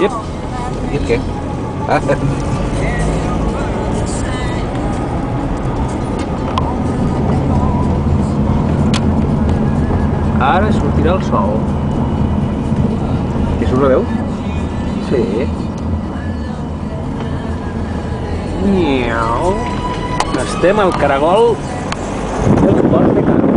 Iep. Iep què? Ah. Ara sortirà el sol. I surt la veu? Sí. Miau. Estem al caragol dels Ports de Carme.